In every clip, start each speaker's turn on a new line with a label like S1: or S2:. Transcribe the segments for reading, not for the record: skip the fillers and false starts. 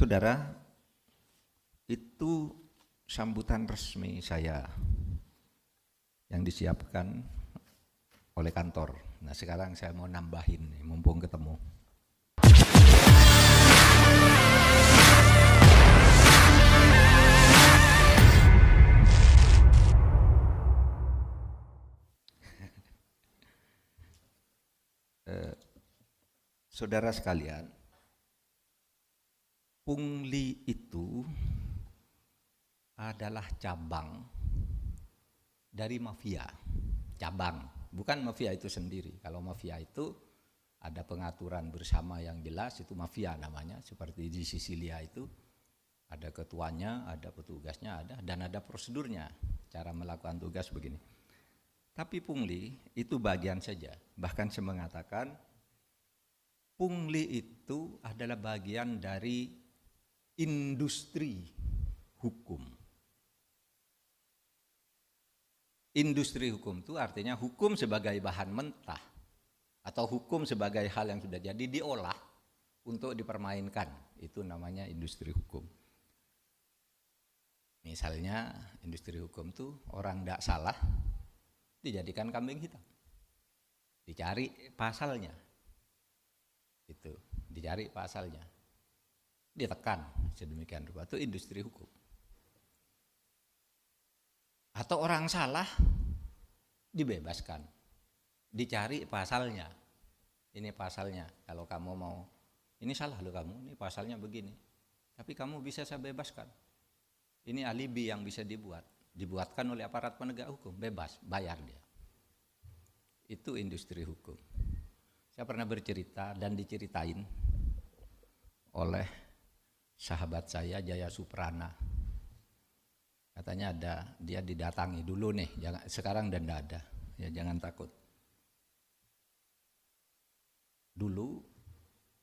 S1: Saudara, itu sambutan resmi saya yang disiapkan oleh kantor. Nah, sekarang saya mau nambahin nih, mumpung ketemu. Saudara sekalian, pungli itu adalah cabang dari mafia. Cabang, bukan mafia itu sendiri. Kalau mafia itu ada pengaturan bersama yang jelas, itu mafia namanya. Seperti di Sisilia itu ada ketuanya, ada petugasnya, dan ada prosedurnya. Cara melakukan tugas begini. Tapi pungli itu bagian saja. Bahkan saya mengatakan pungli itu adalah bagian dari industri hukum. Industri hukum itu artinya hukum sebagai bahan mentah atau hukum sebagai hal yang sudah jadi diolah untuk dipermainkan. Itu namanya industri hukum. Misalnya industri hukum itu orang tidak salah dijadikan kambing hitam. Dicari pasalnya. Itu dicari pasalnya, ditekan sedemikian rupa, itu industri hukum. Atau orang salah dibebaskan, dicari pasalnya, ini pasalnya, kalau kamu mau, ini salah loh kamu, ini pasalnya begini, tapi kamu bisa saya bebaskan, ini alibi yang bisa dibuatkan oleh aparat penegak hukum, bebas, bayar dia. Itu industri hukum. Saya pernah bercerita dan diceritain oleh sahabat saya Jaya Suprana. Katanya dia didatangi dulu nih, sekarang dan tidak ada, ya jangan takut. Dulu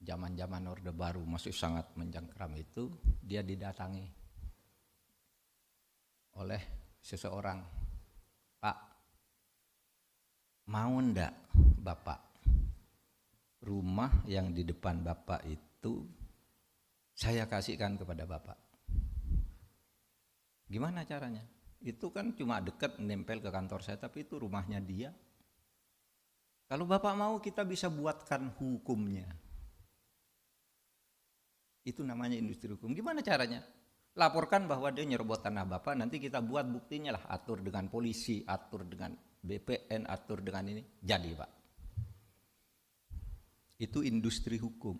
S1: zaman-zaman Orde Baru masih sangat mencengkram itu, dia didatangi oleh seseorang, Pak, mau ndak Bapak rumah yang di depan Bapak itu saya kasihkan kepada Bapak. Gimana caranya? Itu kan cuma dekat nempel ke kantor saya, tapi itu rumahnya dia. Kalau Bapak mau kita bisa buatkan hukumnya. Itu namanya industri hukum. Gimana caranya? Laporkan bahwa dia nyerobot tanah Bapak, nanti kita buat buktinya lah, atur dengan polisi, atur dengan BPN, atur dengan ini, jadi Pak. Itu industri hukum.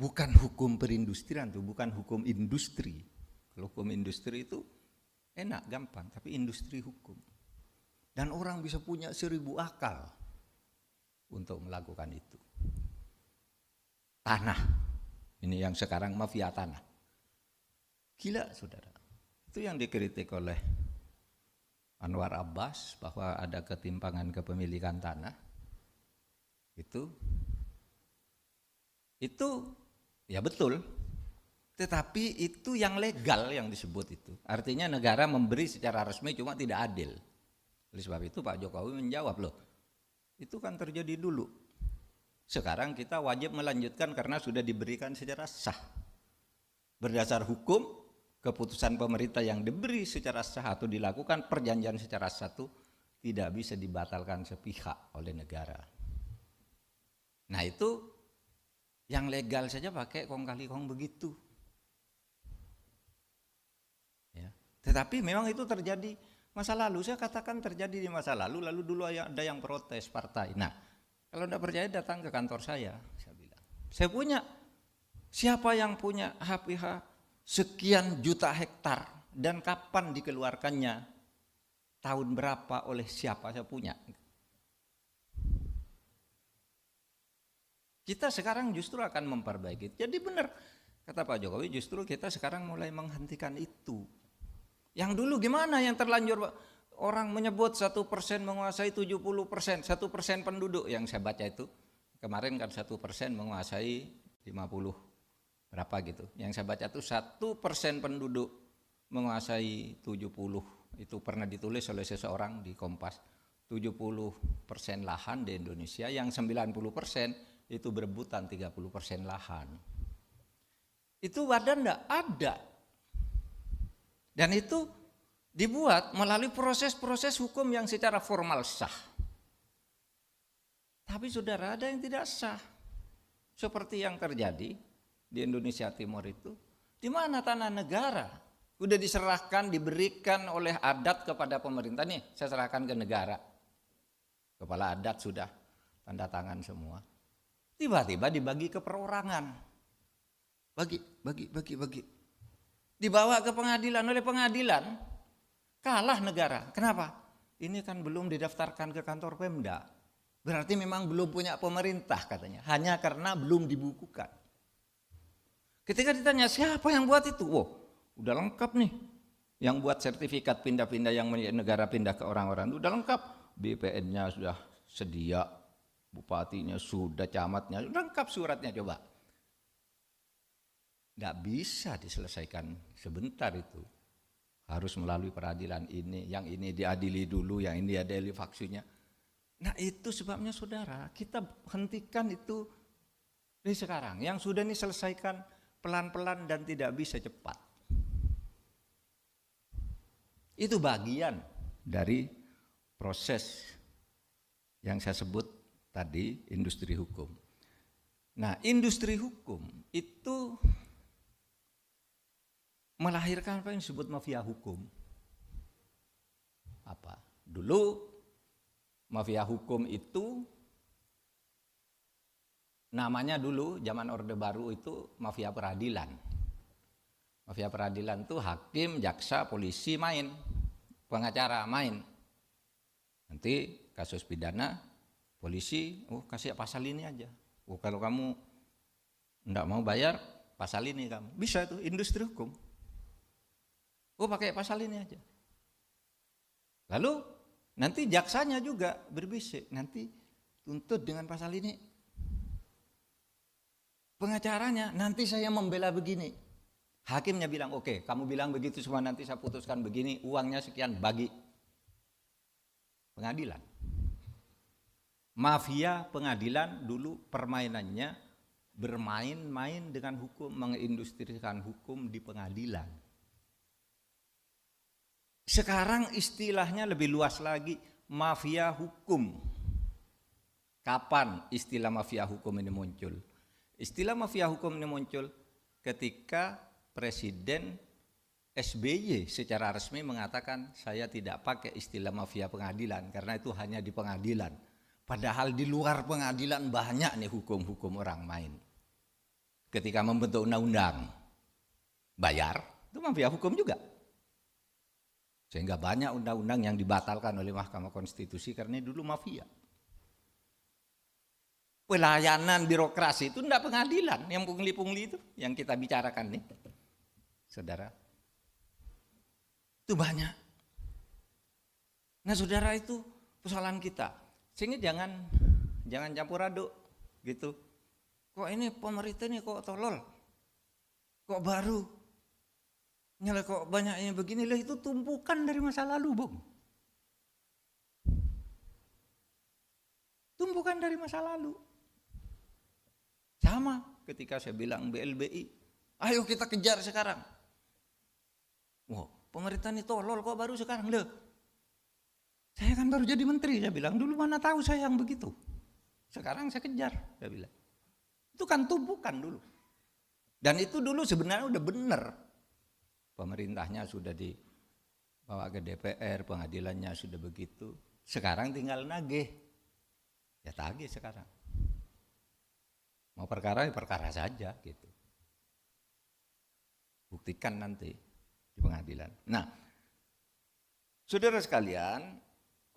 S1: Bukan hukum perindustrian tuh, bukan hukum industri. Kalau hukum industri itu enak, gampang, tapi industri hukum. Dan orang bisa punya 1000 akal untuk melakukan itu. Tanah, ini yang sekarang mafia tanah. Gila saudara, itu yang dikritik oleh Anwar Abbas bahwa ada ketimpangan kepemilikan tanah. Itu ya betul, tetapi itu yang legal yang disebut itu. Artinya negara memberi secara resmi cuma tidak adil. Oleh sebab itu Pak Jokowi menjawab, loh itu kan terjadi dulu. Sekarang kita wajib melanjutkan karena sudah diberikan secara sah. Berdasar hukum, keputusan pemerintah yang diberi secara sah atau dilakukan perjanjian secara sah itu tidak bisa dibatalkan sepihak oleh negara. Nah itu yang legal saja pakai kong kali kong begitu. Ya. Tetapi memang itu terjadi masa lalu. Saya katakan terjadi di masa lalu. Lalu dulu ada yang protes partai. Nah kalau tidak percaya datang ke kantor saya bilang. Saya punya, siapa yang punya HPH sekian juta hektar dan kapan dikeluarkannya, tahun berapa, oleh siapa, saya punya. Kita sekarang justru akan memperbaiki. Jadi benar kata Pak Jokowi, justru kita sekarang mulai menghentikan itu. Yang dulu gimana, yang terlanjur orang menyebut 1% menguasai 70%, 1% penduduk yang saya baca itu. Kemarin kan 1% menguasai 50 berapa gitu. Yang saya baca itu 1% penduduk menguasai 70. Itu pernah ditulis oleh seseorang di Kompas. 70% lahan di Indonesia, yang 90% itu berebutan 30% lahan. Itu ada enggak? Ada. Dan itu dibuat melalui proses-proses hukum yang secara formal sah. Tapi saudara, ada yang tidak sah. Seperti yang terjadi di Indonesia Timur itu, di mana tanah negara sudah diserahkan, diberikan oleh adat kepada pemerintah. Nih, saya serahkan ke negara. Kepala adat sudah tanda tangan semua. Tiba-tiba dibagi ke perorangan. Bagi. Dibawa ke pengadilan, oleh pengadilan kalah negara. Kenapa? Ini kan belum didaftarkan ke kantor Pemda. Berarti memang belum punya pemerintah katanya. Hanya karena belum dibukukan. Ketika ditanya siapa yang buat itu? Wow, udah lengkap nih. Yang buat sertifikat pindah-pindah yang negara pindah ke orang-orang itu udah lengkap. BPN-nya sudah sedia, bupatinya sudah, camatnya sudah lengkap suratnya, coba. Nggak bisa diselesaikan sebentar itu. Harus melalui peradilan ini, yang ini diadili dulu, yang ini diadili faksinya. Nah itu sebabnya saudara, kita hentikan itu dari sekarang. Yang sudah ini selesaikan pelan-pelan dan tidak bisa cepat. Itu bagian dari proses yang saya sebut tadi, industri hukum. Nah, industri hukum itu melahirkan apa yang disebut mafia hukum. Apa? Dulu mafia hukum itu namanya dulu zaman Orde Baru itu mafia peradilan. Mafia peradilan itu hakim, jaksa, polisi main, pengacara main. Nanti kasus pidana, polisi, kasih pasal ini aja. Kalau kamu enggak mau bayar, pasal ini kamu. Bisa itu industri hukum. Pakai pasal ini aja. Lalu nanti jaksanya juga berbisik, nanti tuntut dengan pasal ini. Pengacaranya, nanti saya membela begini. Hakimnya bilang, oke, kamu bilang begitu semua, nanti saya putuskan begini, uangnya sekian, bagi. Pengadilan. Mafia pengadilan dulu permainannya bermain-main dengan hukum, mengindustrikan hukum di pengadilan. Sekarang istilahnya lebih luas lagi, mafia hukum. Kapan istilah mafia hukum ini muncul? Istilah mafia hukum ini muncul ketika Presiden SBY secara resmi mengatakan saya tidak pakai istilah mafia pengadilan karena itu hanya di pengadilan. Padahal di luar pengadilan banyak nih hukum-hukum orang main. Ketika membentuk undang-undang, bayar, itu mafia hukum juga. Sehingga banyak undang-undang yang dibatalkan oleh Mahkamah Konstitusi karena dulu mafia. Pelayanan birokrasi itu tidak pengadilan, yang pungli-pungli itu yang kita bicarakan nih, saudara. Itu banyak. Nah saudara, itu persoalan kita. Sehingga jangan campur aduk gitu. Kok ini pemerintah ini kok tolol, kok baru, nyala kok banyaknya begini lah, itu tumpukan dari masa lalu, Bung. Tumpukan dari masa lalu. Sama ketika saya bilang BLBI, ayo kita kejar sekarang. Wah, pemerintah ini tolol kok baru sekarang. Loh, saya kan baru jadi menteri, saya bilang. Dulu mana tahu saya yang begitu. Sekarang saya kejar, saya bilang. Itu kan tumpukan dulu. Dan itu dulu sebenarnya udah benar. Pemerintahnya sudah dibawa ke DPR, pengadilannya sudah begitu. Sekarang tinggal nagih. Ya tagih sekarang. Mau perkara ya perkara saja gitu. Buktikan nanti di pengadilan. Nah, saudara sekalian,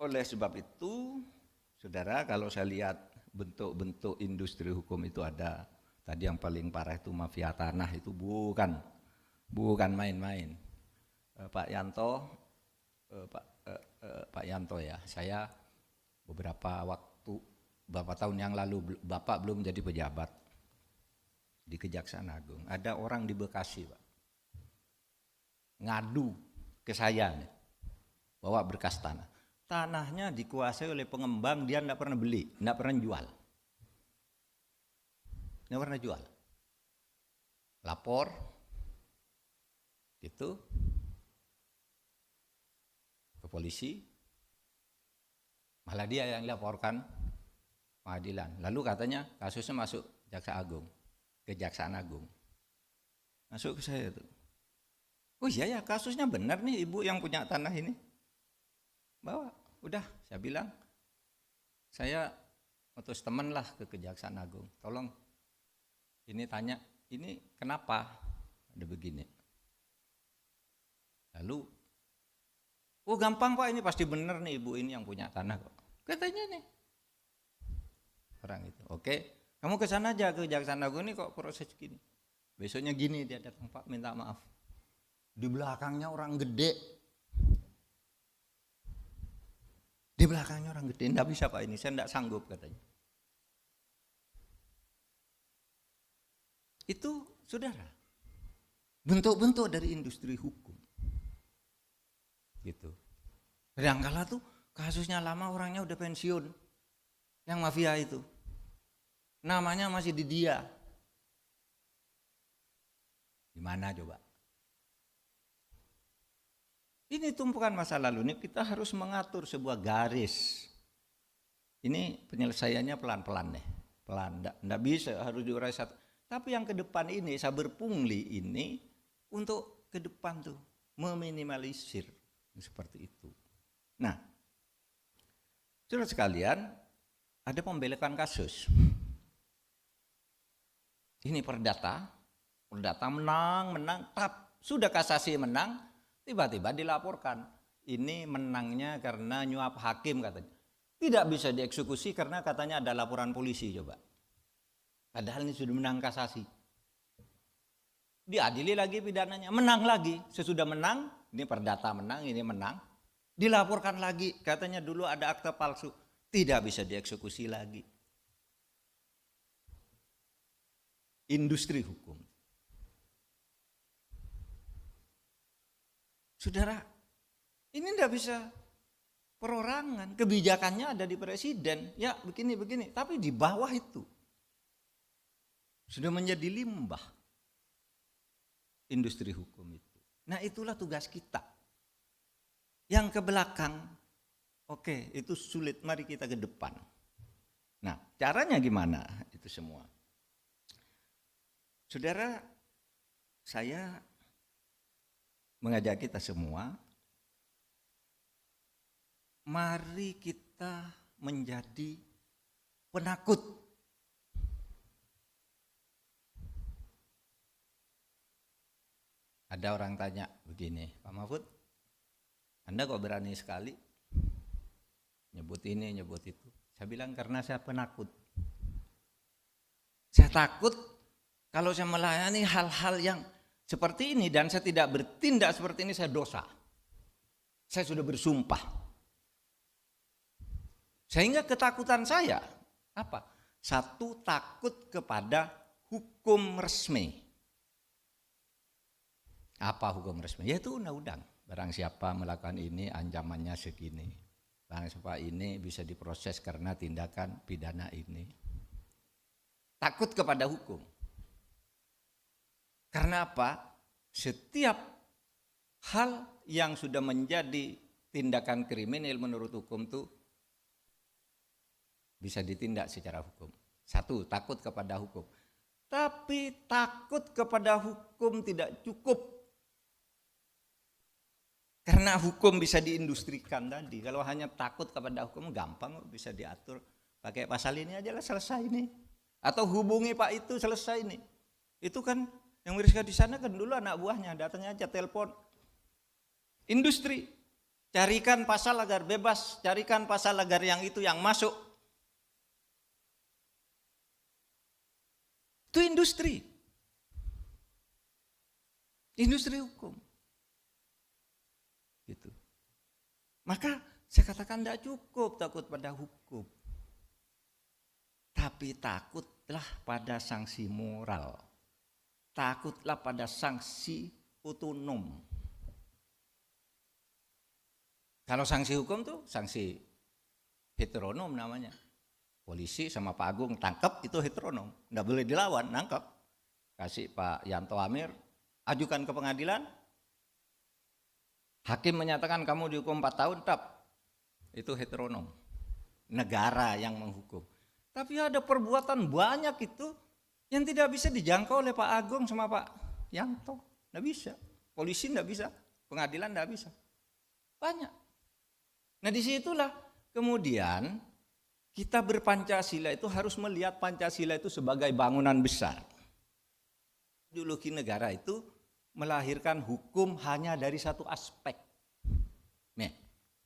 S1: oleh sebab itu, saudara, kalau saya lihat bentuk-bentuk industri hukum itu ada, tadi yang paling parah itu mafia tanah, itu bukan main-main. Pak Yanto, Pak Yanto ya, saya beberapa tahun yang lalu, Bapak belum jadi pejabat di Kejaksaan Agung. Ada orang di Bekasi, Pak, ngadu ke saya nih, bawa berkas tanah. Tanahnya dikuasai oleh pengembang, dia tidak pernah beli, tidak pernah jual. lapor, gitu, ke polisi, malah dia yang laporkan pengadilan. Lalu katanya kasusnya masuk Kejaksaan Agung. Masuk ke saya tuh. Oh iya ya, kasusnya benar nih, ibu yang punya tanah ini. Bawa, udah saya bilang, saya utus teman lah ke Kejaksaan Agung. Tolong, ini tanya, ini kenapa ada begini. Lalu, oh gampang Pak, ini pasti benar nih ibu ini yang punya tanah kok. Katanya nih. Orang itu, oke, kamu ke sana aja ke Kejaksaan Agung ini kok proses gini. Besoknya gini dia datang, Pak minta maaf. Di belakangnya orang gede. Di belakangnya orang gede, enggak bisa Pak ini, saya enggak sanggup katanya. Itu saudara, bentuk-bentuk dari industri hukum. Gitu. Kadangkala tuh kasusnya lama, orangnya udah pensiun. Yang mafia itu. Namanya masih di dia. Di mana coba? Ini tumpukan masa lalu, ini kita harus mengatur sebuah garis. Ini penyelesaiannya pelan-pelan deh. Pelan, enggak bisa harus diurai satu. Tapi yang ke depan ini, saber pungli ini untuk ke depan tuh meminimalisir seperti itu. Nah, saudara sekalian, ada pembelekan kasus. Ini perdata menang, sudah kasasi menang, tiba-tiba dilaporkan. Ini menangnya karena nyuap hakim katanya. Tidak bisa dieksekusi karena katanya ada laporan polisi coba. Padahal ini sudah menang kasasi. Diadili lagi pidananya, menang lagi. Sesudah menang, ini perdata menang, ini menang. Dilaporkan lagi, katanya dulu ada akta palsu. Tidak bisa dieksekusi lagi. Industri hukum. Saudara, ini tidak bisa perorangan. Kebijakannya ada di presiden. Ya begini. Tapi di bawah itu. Sudah menjadi limbah industri hukum itu. Nah itulah tugas kita. Yang ke belakang, oke, itu sulit, mari kita ke depan. Nah caranya gimana itu semua? Saudara, saya mengajak kita semua, mari kita menjadi penakut. Ada orang tanya begini, Pak Mahfud, Anda kok berani sekali nyebut ini, nyebut itu. Saya bilang karena saya penakut. Saya takut kalau saya melayani hal-hal yang seperti ini dan saya tidak bertindak seperti ini, saya dosa. Saya sudah bersumpah. Sehingga ketakutan saya apa? Satu, takut kepada hukum resmi. Apa hukum resmi? Yaitu undang-undang. Barang siapa melakukan ini ancamannya segini. Barang siapa ini bisa diproses karena tindakan pidana ini. Takut kepada hukum. Karena apa? Setiap hal yang sudah menjadi tindakan kriminal menurut hukum itu bisa ditindak secara hukum. Satu, takut kepada hukum. Tapi takut kepada hukum tidak cukup. Karena hukum bisa diindustrikan tadi. Kalau hanya takut kepada hukum gampang bisa diatur. Pakai pasal ini aja lah selesai ini. Atau hubungi Pak itu selesai ini. Itu kan yang Miriska di sana kan dulu anak buahnya datangnya aja telepon. Industri. Carikan pasal agar bebas. Carikan pasal agar yang itu yang masuk. Itu industri. Industri hukum. Gitu. Maka saya katakan tidak cukup takut pada hukum. Tapi takutlah pada sanksi moral. Takutlah pada sanksi otonom. Kalau sanksi hukum tuh sanksi heteronom namanya. Polisi sama Pak Agung tangkap itu heteronom. Tidak boleh dilawan, nangkap. kasih Pak Yanto Amir, ajukan ke pengadilan, hakim menyatakan kamu dihukum 4 tahun, itu heteronom, negara yang menghukum. Tapi ada perbuatan banyak itu yang tidak bisa dijangkau oleh Pak Agung sama Pak Yanto, tidak bisa, polisi tidak bisa, pengadilan tidak bisa, banyak. Nah disitulah kemudian kita berpancasila itu harus melihat Pancasila itu sebagai bangunan besar. Ideologi negara itu melahirkan hukum hanya dari satu aspek. Nih,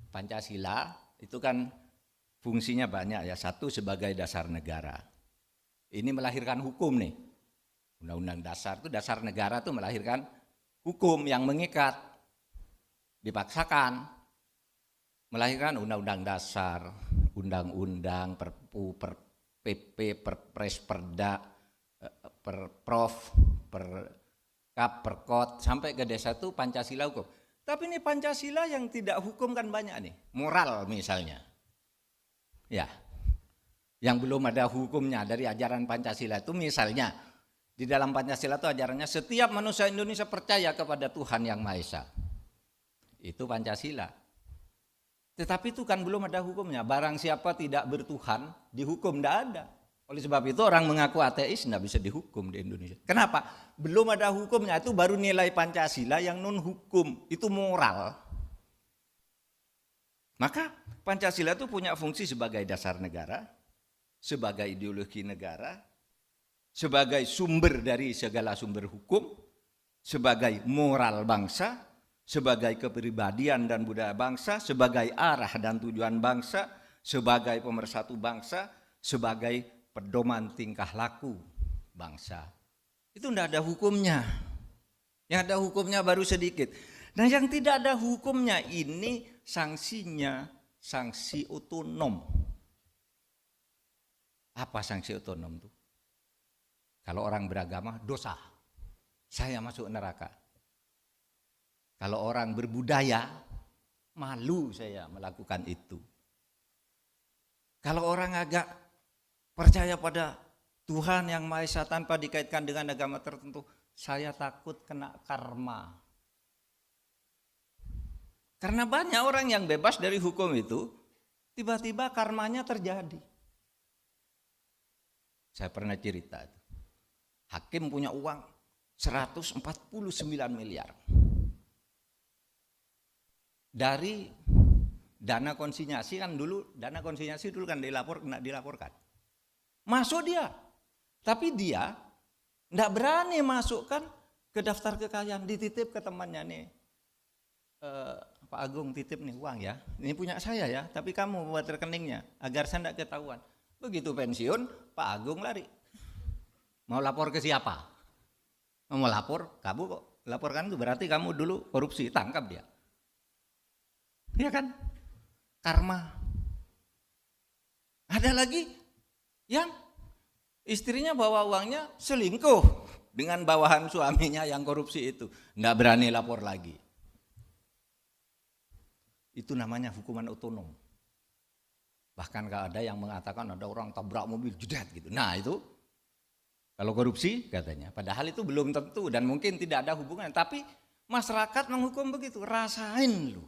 S1: Pancasila itu kan fungsinya banyak ya. Satu sebagai dasar negara. Ini melahirkan hukum nih. Undang-undang dasar itu dasar negara itu melahirkan hukum yang mengikat. Dipaksakan. Melahirkan undang-undang dasar, undang-undang, perpu, per PP, perpres, perda, perprov, perkap, perkot, sampai ke desa itu Pancasila hukum. Tapi ini Pancasila yang tidak hukum kan banyak nih. Moral misalnya. Ya, yang belum ada hukumnya dari ajaran Pancasila itu misalnya di dalam Pancasila itu ajarannya setiap manusia Indonesia percaya kepada Tuhan Yang Maha Esa. Itu Pancasila. Tetapi itu kan belum ada hukumnya. Barang siapa tidak bertuhan dihukum, tidak ada. Oleh sebab itu orang mengaku ateis tidak bisa dihukum di Indonesia. Kenapa? Belum ada hukumnya, itu baru nilai Pancasila yang non hukum, itu moral. Maka Pancasila itu punya fungsi sebagai dasar negara, sebagai ideologi negara, sebagai sumber dari segala sumber hukum, sebagai moral bangsa, sebagai kepribadian dan budaya bangsa, sebagai arah dan tujuan bangsa, sebagai pemersatu bangsa, sebagai pedoman tingkah laku bangsa. Itu tidak ada hukumnya. Yang ada hukumnya baru sedikit. Nah yang tidak ada hukumnya ini sanksinya sanksi otonom. Apa sanksi otonom itu? Kalau orang beragama dosa, saya masuk neraka. Kalau orang berbudaya, malu saya melakukan itu. Kalau orang agak percaya pada Tuhan Yang Maha Esa tanpa dikaitkan dengan agama tertentu, saya takut kena karma. Karena banyak orang yang bebas dari hukum itu, tiba-tiba karmanya terjadi. Saya pernah cerita, hakim punya uang 149 miliar. Dari dana konsinyasi kan dulu, kan dilaporkan. Masuk dia, tapi dia tidak berani masukkan ke daftar kekayaan, dititip ke temannya nih. Pak Agung titip nih uang ya, ini punya saya ya, tapi kamu buat rekeningnya agar saya tidak ketahuan. Begitu pensiun, Pak Agung lari. Mau lapor ke siapa? Mau lapor, kamu kok laporkan itu berarti kamu dulu korupsi, tangkap dia. Iya kan? Karma. Ada lagi yang istrinya bawa uangnya selingkuh dengan bawahan suaminya yang korupsi itu. Nggak berani lapor lagi. Itu namanya hukuman otonom. Bahkan ada yang mengatakan ada orang tabrak mobil jedat gitu. Nah itu kalau korupsi katanya. Padahal itu belum tentu dan mungkin tidak ada hubungan. Tapi masyarakat menghukum begitu. Rasain lu.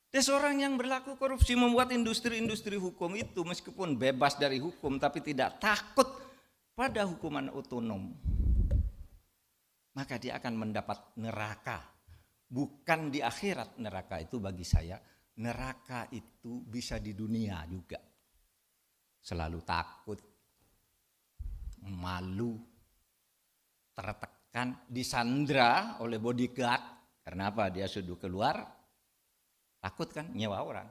S1: Dan seorang yang berlaku korupsi membuat industri-industri hukum itu meskipun bebas dari hukum tapi tidak takut pada hukuman otonom. Maka dia akan mendapat neraka. Bukan di akhirat neraka itu bagi saya. Neraka itu bisa di dunia juga. Selalu takut, malu, tertekan, disandra oleh bodyguard. Karena apa? Dia sudah keluar, takut kan nyewa orang.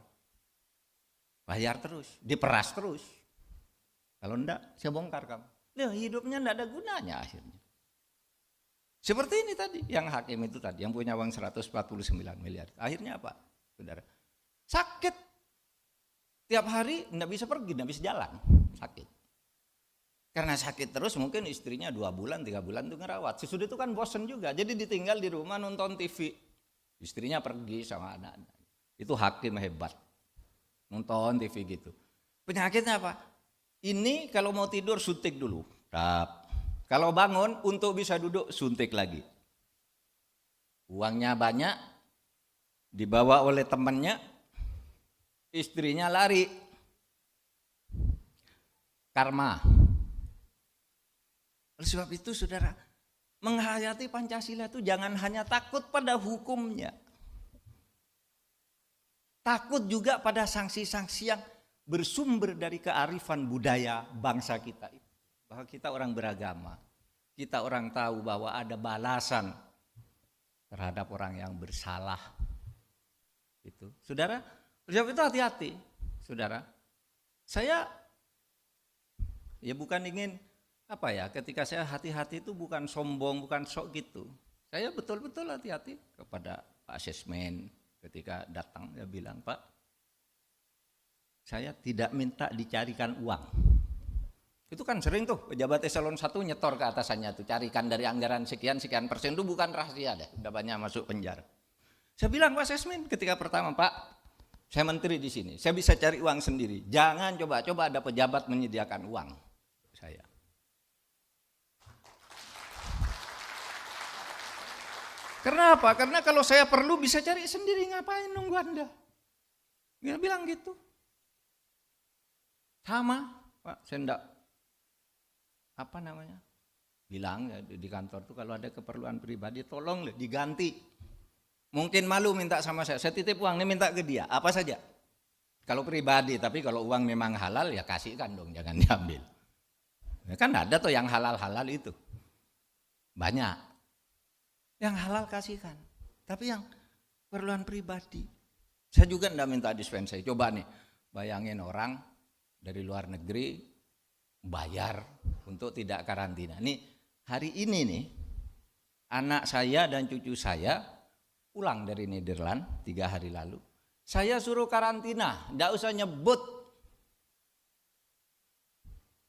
S1: Bayar terus, diperas terus. Kalau enggak, saya bongkar kamu. Loh, hidupnya enggak ada gunanya akhirnya. Seperti ini tadi, yang hakim itu tadi, yang punya uang 149 miliar. Akhirnya apa, saudara? Sakit. Tiap hari enggak bisa pergi, enggak bisa jalan. Sakit. Karena sakit terus mungkin istrinya 2 bulan, 3 bulan itu ngerawat. Sesudah itu kan bosen juga, jadi ditinggal di rumah nonton TV. Istrinya pergi sama anak-anak. Itu hakim hebat. Nonton TV gitu. Penyakitnya apa? Ini kalau mau tidur suntik dulu. Tap. Kalau bangun untuk bisa duduk suntik lagi. Uangnya banyak, dibawa oleh temannya, istrinya lari. Karma. Oleh sebab itu saudara, menghayati Pancasila itu jangan hanya takut pada hukumnya. Takut juga pada sanksi-sanksi yang bersumber dari kearifan budaya bangsa kita. Bahwa kita orang beragama, kita orang tahu bahwa ada balasan terhadap orang yang bersalah. Itu, saudara, sebab itu hati-hati, saudara. Saya ya bukan ingin apa ya, ketika saya hati-hati itu bukan sombong, bukan sok gitu. Saya betul-betul hati-hati kepada Pak Sesmen ketika datang, dia bilang, Pak, saya tidak minta dicarikan uang. Itu kan sering tuh pejabat eselon 1 nyetor ke atasannya tuh, carikan dari anggaran sekian persen, itu bukan rahasia deh, udah banyak masuk penjara. Saya bilang Pak Sesmen ketika pertama, Pak, saya menteri di sini, saya bisa cari uang sendiri. Jangan coba-coba ada pejabat menyediakan uang saya. Karena apa? Karena kalau saya perlu bisa cari sendiri, ngapain nunggu Anda? Dia bilang gitu. Sama, Pak, saya enggak apa namanya, bilang ya, di kantor tuh kalau ada keperluan pribadi tolong diganti. Mungkin malu minta sama saya titip uang nih, minta ke dia apa saja kalau pribadi, tapi kalau uang memang halal ya kasihkan dong, jangan diambil. Ya kan ada tuh yang halal-halal itu banyak, yang halal kasihkan, tapi yang keperluan pribadi saya juga enggak minta dispensa. Coba nih bayangin orang dari luar negeri bayar untuk tidak karantina. Nih hari ini nih anak saya dan cucu saya pulang dari Nederland 3 hari lalu. Saya suruh karantina, enggak usah nyebut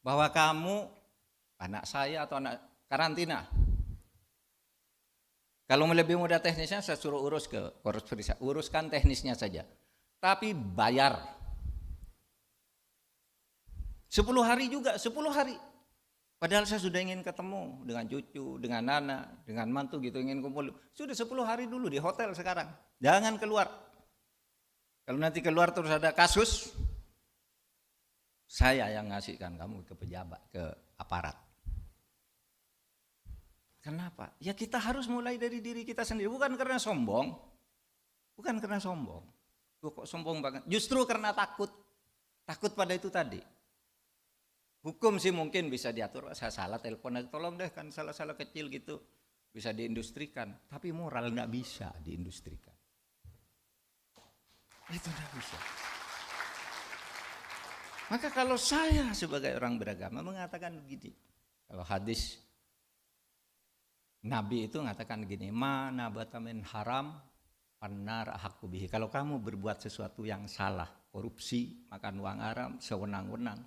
S1: bahwa kamu anak saya atau anak karantina. Kalau lebih mudah teknisnya saya suruh urus ke Korps Perisa, uruskan teknisnya saja. Tapi bayar. 10 hari juga, 10 hari. Padahal saya sudah ingin ketemu dengan cucu, dengan anak, dengan mantu gitu, ingin kumpul. Sudah 10 hari dulu di hotel sekarang. Jangan keluar. Kalau nanti keluar terus ada kasus, saya yang ngasihkan kamu ke pejabat, ke aparat. Kenapa? Ya kita harus mulai dari diri kita sendiri, bukan karena sombong. Bukan karena sombong. Kok sombong banget? Justru karena takut. Takut pada itu tadi. Hukum sih mungkin bisa diatur, saya salah telepon aja, tolong deh, kan salah-salah kecil gitu bisa diindustrikan, tapi moral nggak bisa diindustrikan. Itu nggak bisa. Maka kalau saya sebagai orang beragama mengatakan begini, kalau hadis Nabi itu mengatakan gini, ma nabata min haram pannar ahqqu bihi. Kalau kamu berbuat sesuatu yang salah, korupsi, makan uang haram, sewenang-wenang,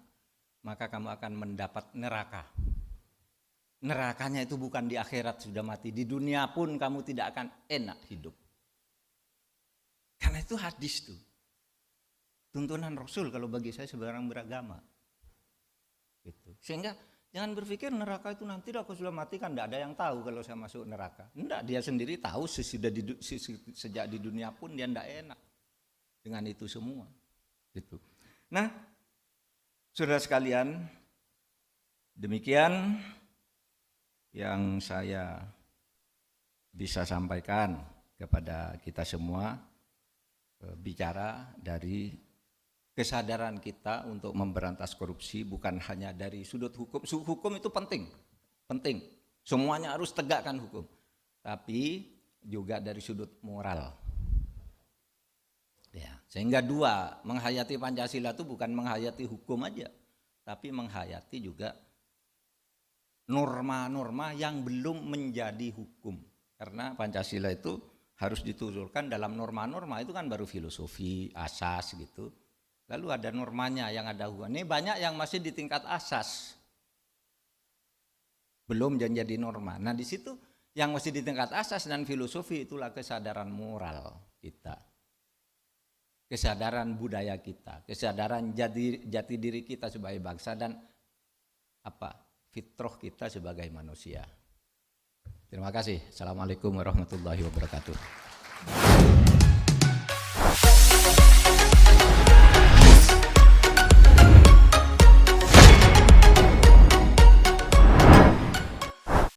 S1: maka kamu akan mendapat neraka. Nerakanya itu bukan di akhirat sudah mati, di dunia pun kamu tidak akan enak hidup. Karena itu hadis tuh, tuntunan Rasul kalau bagi saya sebagai orang beragama. Gitu. Sehingga jangan berpikir neraka itu nanti aku sudah mati kan tidak ada yang tahu kalau saya masuk neraka. Enggak, dia sendiri tahu sejak di dunia pun dia tidak enak dengan itu semua. Gitu. Nah, saudara sekalian, demikian yang saya bisa sampaikan kepada kita semua, bicara dari kesadaran kita untuk memberantas korupsi bukan hanya dari sudut hukum. Hukum itu penting. Semuanya harus tegakkan hukum. Tapi juga dari sudut moral. Ya, sehingga dua, menghayati Pancasila itu bukan menghayati hukum aja, tapi menghayati juga norma-norma yang belum menjadi hukum. Karena Pancasila itu harus dituturkan dalam norma-norma, itu kan baru filosofi, asas gitu. Lalu ada normanya yang ada hukum. Ini banyak yang masih di tingkat asas, belum jadi norma. Nah di situ yang masih di tingkat asas dan filosofi, itulah kesadaran moral kita. Kesadaran budaya kita, kesadaran jati diri kita sebagai bangsa, dan apa fitrah kita sebagai manusia. Terima kasih. Assalamualaikum warahmatullahi wabarakatuh.